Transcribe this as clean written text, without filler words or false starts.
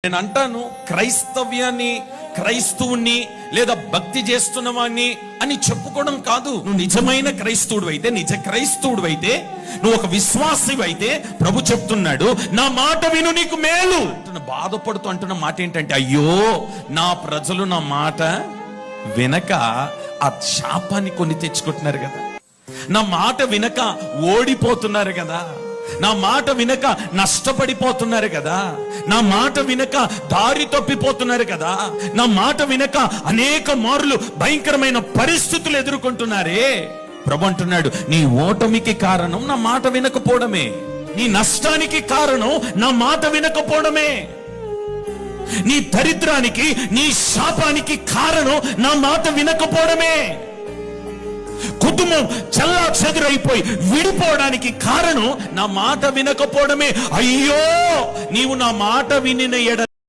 నేను అంటాను, క్రైస్తవ్యాన్ని, క్రైస్తవుని లేదా భక్తి చేస్తున్న వాణ్ణి అని చెప్పుకోవడం కాదు. నువ్వు నిజమైన క్రైస్తవుడు అయితే, నిజ క్రైస్తవుడు అయితే, నువ్వు ఒక విశ్వాసివి అయితే ప్రభు చెప్తున్నాడు, నా మాట విను నీకు మేలు. బాధపడుతూ అంటున్న మాట ఏంటంటే, అయ్యో నా ప్రజలు నా మాట వినక ఆ శాపాన్ని కొని తెచ్చుకుంటున్నారు కదా, నా మాట వినక ఓడిపోతున్నారు కదా, నా మాట వినక నష్టపడిపోతున్నారు కదా, నా మాట వినక దారి తప్పిపోతున్నారు కదా, నా మాట వినక అనేక మార్లు భయంకరమైన పరిస్థితులు ఎదుర్కొంటున్నారే. ప్రభు అంటున్నాడు, నీ ఓటమికి కారణం నా మాట వినకపోవడమే, నీ నష్టానికి కారణం నా మాట వినకపోవడమే, నీ దరిద్రానికి, నీ శాపానికి కారణం నా మాట వినకపోవడమే, కుటుంబం చల్లా చెదురైపోయి విడిపోవడానికి కారణం నా మాట వినకపోవడమే. అయ్యో నీవు నా మాట వినిన ఎడ